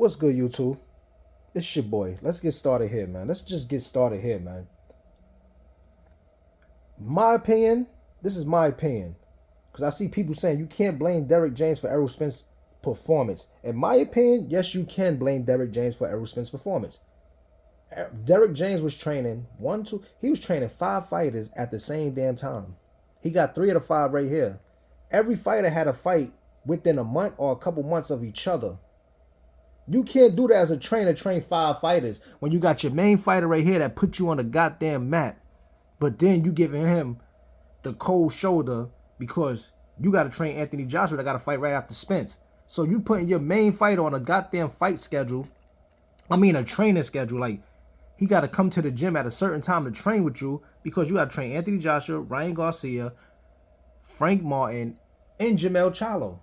What's good, YouTube? It's your boy. Let's get started here, man. Let's just get started here, man. My opinion, this is my opinion. Because I see people saying you can't blame Derrick James for Errol Spence's performance. In my opinion, yes, you can blame Derrick James for Errol Spence's performance. Derrick James was training he was training 5 fighters at the same damn time. He got 3 of the 5 right here. Every fighter had a fight within a month or a couple months of each other. You can't do that as a trainer, train 5 fighters when you got your main fighter right here that put you on the goddamn map. But then you giving him the cold shoulder because you got to train Anthony Joshua that got to fight right after Spence. So you putting your main fighter on a goddamn fight schedule. I mean a training schedule. Like, he got to come to the gym at a certain time to train with you because you got to train Anthony Joshua, Ryan Garcia, Frank Martin, and Jamel Charlo.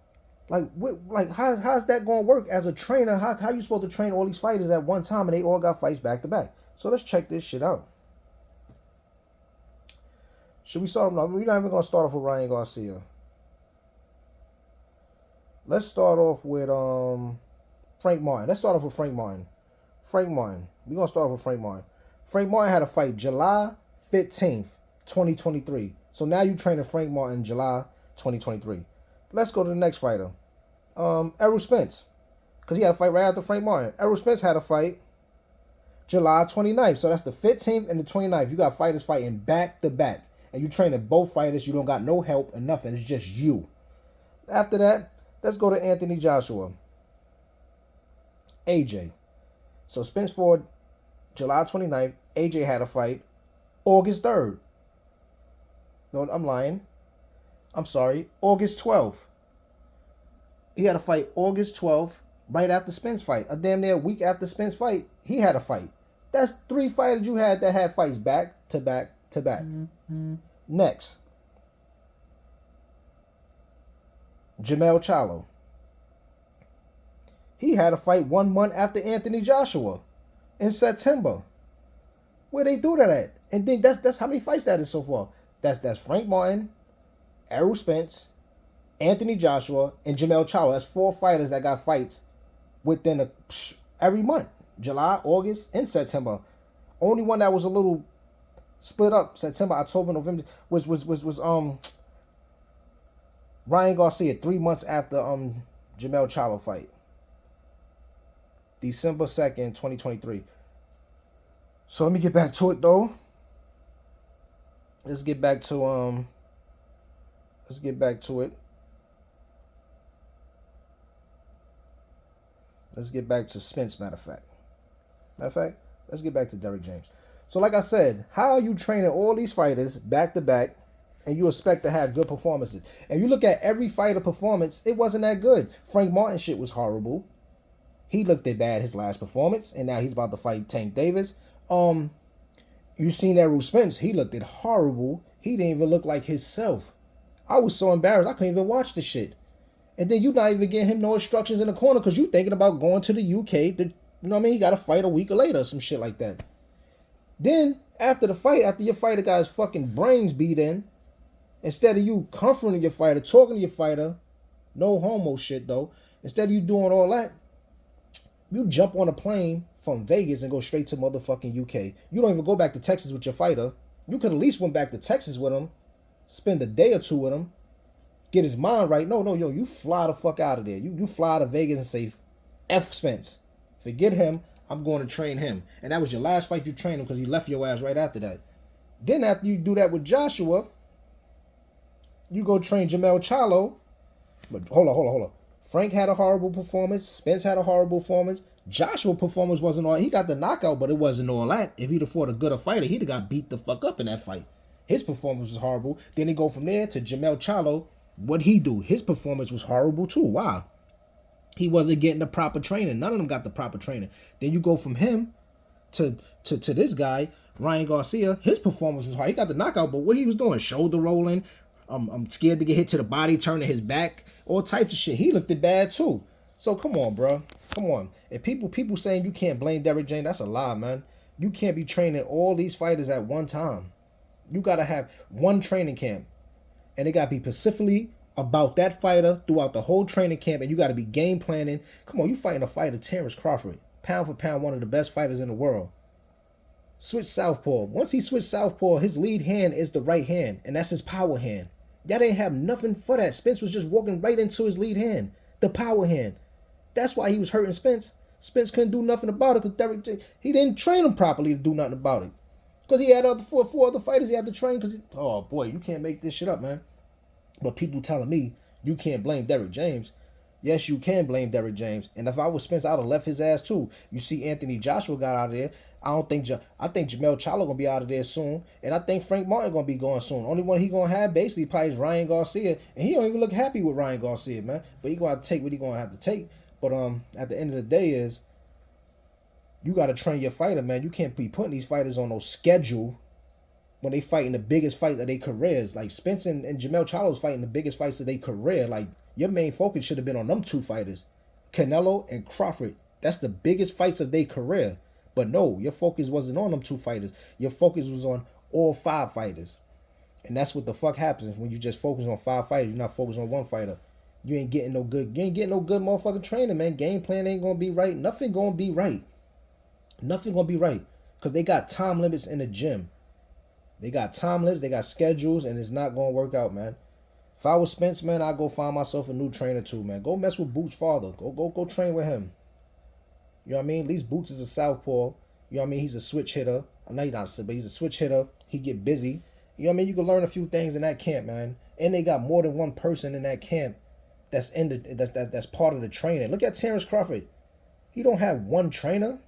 Like how's that going to work as a trainer? How you supposed to train all these fighters at one time and they all got fights back to back? So let's check this shit out. Should we start? No, we're not even going to start off with Ryan Garcia. Let's start off with Frank Martin. Let's start off with Frank Martin. Frank Martin. We're going to start off with Frank Martin. Frank Martin had a fight July 15th, 2023. So now you training Frank Martin July 2023. Let's go to the next fighter. Errol Spence. Because he had a fight right after Frank Martin. Errol Spence had a fight July 29th. So that's the 15th and the 29th. You got fighters fighting back to back. And you training both fighters. You don't got no help and nothing. It's just you. After that, let's go to Anthony Joshua. AJ. So Spence fought July 29th. AJ had a fight August 3rd. No, I'm lying. I'm sorry, August 12th. He had a fight August 12th, right after Spence fight. A damn near week after Spence fight, he had a fight. That's 3 fighters you had that had fights back to back to back. Mm-hmm. Next, Jamel Charlo. He had a fight 1 month after Anthony Joshua in September. Where they do that at? And then that's how many fights that is so far. That's Frank Martin, Errol Spence, Anthony Joshua, and Jamel Charlo. That's 4 fighters that got fights within every month. July, August, and September. Only one that was a little split up, September, October, November, was Ryan Garcia 3 months after Jamel Charlo fight. December 2nd, 2023. So let me get back to it though. Let's get back to it. Let's get back to Spence, matter of fact. Let's get back to Derrick James. So like I said, how are you training all these fighters back to back and you expect to have good performances? And you look at every fighter performance, it wasn't that good. Frank Martin shit was horrible. He looked at bad his last performance, and now he's about to fight Tank Davis. You seen Errol Spence, he looked at horrible. He didn't even look like himself. I was so embarrassed, I couldn't even watch the shit. And then you not even getting him no instructions in the corner because you thinking about going to the UK. You know what I mean? He got to fight a week later or some shit like that. Then, after the fight, after your fighter got his fucking brains beat in, instead of you comforting your fighter, talking to your fighter, no homo shit though, instead of you doing all that, you jump on a plane from Vegas and go straight to motherfucking UK. You don't even go back to Texas with your fighter. You could at least went back to Texas with him, spend a day or two with him, get his mind right. No, yo, you fly the fuck out of there. You fly to Vegas and say, F Spence. Forget him. I'm going to train him. And that was your last fight you trained him because he left your ass right after that. Then after you do that with Joshua, you go train Jamel Charlo. But hold on. Frank had a horrible performance. Spence had a horrible performance. Joshua's performance wasn't all. He got the knockout, but it wasn't all that. If he'd have fought a gooder fighter, he'd have got beat the fuck up in that fight. His performance was horrible. Then they go from there to Jamel Charlo. What'd he do? His performance was horrible too. Why? He wasn't getting the proper training. None of them got the proper training. Then you go from him to this guy, Ryan Garcia. His performance was hard. He got the knockout, but what he was doing, shoulder rolling. I'm scared to get hit to the body, turning his back, all types of shit. He looked it bad too. So come on, bro. Come on. If people saying you can't blame Derrick James, that's a lie, man. You can't be training all these fighters at one time. You got to have one training camp. And it got to be specifically about that fighter throughout the whole training camp, and you got to be game planning. Come on, you fighting a fighter, Terrence Crawford, pound for pound, one of the best fighters in the world. Switch southpaw. Once he switched southpaw, his lead hand is the right hand, and that's his power hand. Y'all didn't have nothing for that. Spence was just walking right into his lead hand, the power hand. That's why he was hurting Spence. Spence couldn't do nothing about it because Derrick, he didn't train him properly to do nothing about it. Because he had four other fighters he had to train. Oh boy, you can't make this shit up, man. But people telling me you can't blame Derrick James. Yes, you can blame Derrick James. And if I was Spence, I would have left his ass too. You see Anthony Joshua got out of there. I think Jamel Charlo gonna be out of there soon. And I think Frank Martin gonna be going soon. Only one he gonna have basically probably is Ryan Garcia. And he don't even look happy with Ryan Garcia, man. But he gonna have to take what he gonna have to take. But at the end of the day is you gotta train your fighter, man. You can't be putting these fighters on no schedule when they fighting the biggest fight of their careers. Like Spence and Jamel Charlo's fighting the biggest fights of their career. Like your main focus should have been on them two fighters, Canelo and Crawford. That's the biggest fights of their career. But no, your focus wasn't on them two fighters. Your focus was on all 5 fighters. And that's what the fuck happens when you just focus on 5 fighters. You're not focused on one fighter. You ain't getting no good motherfucking training, man. Game plan ain't gonna be right. Nothing gonna be right. Nothing gonna be right. Because they got time limits in the gym. They got time limits, they got schedules, and it's not gonna work out, man. If I was Spence, man, I'd go find myself a new trainer too, man. Go mess with Boots' father. Go train with him. You know what I mean? At least Boots is a southpaw. You know what I mean? He's a switch hitter. I know he's not a but he's a switch hitter. He get busy. You know what I mean? You can learn a few things in that camp, man. And they got more than one person in that camp that's that's part of the training. Look at Terrence Crawford. He don't have one trainer.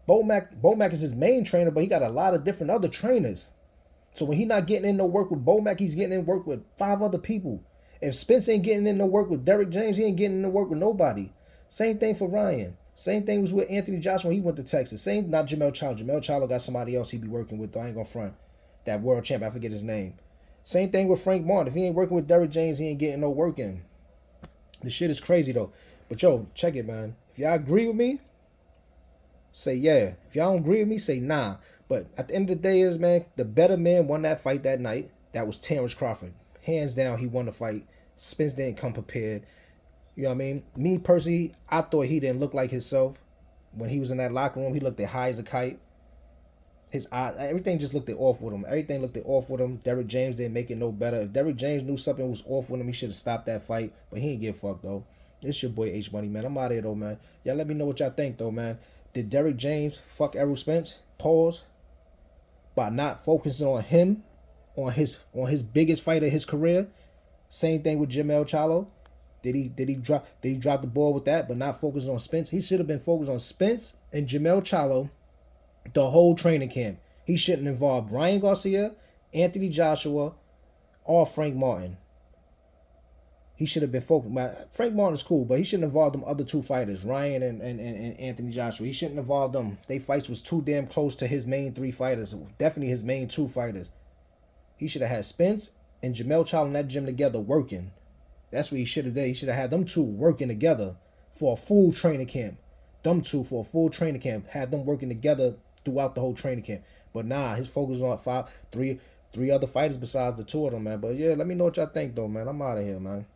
Bomac is his main trainer, but he got a lot of different other trainers. So when he not getting in no work with Bomac, he's getting in work with 5 other people. If Spence ain't getting in no work with Derrick James, he ain't getting in no work with nobody. Same thing for Ryan. Same thing was with Anthony Joshua when he went to Texas. Same, not Jamel Charlo. Jamel Charlo got somebody else he be working with. I ain't gonna front. That world champ, I forget his name. Same thing with Frank Martin. If he ain't working with Derrick James, he ain't getting no work in. This shit is crazy though. But yo, check it, man. If y'all agree with me, say yeah. If y'all don't agree with me, say nah. But at the end of the day is, man, the better man won that fight that night. That was Terrence Crawford. Hands down, he won the fight. Spence didn't come prepared. You know what I mean? Me personally, I thought he didn't look like himself. When he was in that locker room, he looked as high as a kite. His eye, everything just looked off with him. Everything looked off with him. Derrick James didn't make it no better. If Derrick James knew something was off with him, he should have stopped that fight. But he ain't get fucked, though. It's your boy H Money, man. I'm out of here, though, man. Y'all let me know what y'all think, though, man. Did Derrick James fuck Errol Spence? Pause. By not focusing on him, on his biggest fight of his career. Same thing with Jamel Charlo. Did he drop the ball with that, but not focus on Spence? He should have been focused on Spence and Jamel Charlo the whole training camp. He shouldn't involve Ryan Garcia, Anthony Joshua, or Frank Martin. He should have been focused. Frank Martin's cool, but he shouldn't involve them other 2 fighters, Ryan and Anthony Joshua. He shouldn't involve them. They fights was too damn close to his main 3 fighters. Definitely his main 2 fighters. He should have had Spence and Jamel Charlo in that gym together working. That's what he should have done. He should have had them 2 working together for a full training camp. Them 2 for a full training camp. Had them working together throughout the whole training camp. But nah, his focus was on three other fighters besides the 2 of them, man. But yeah, let me know what y'all think, though, man. I'm out of here, man.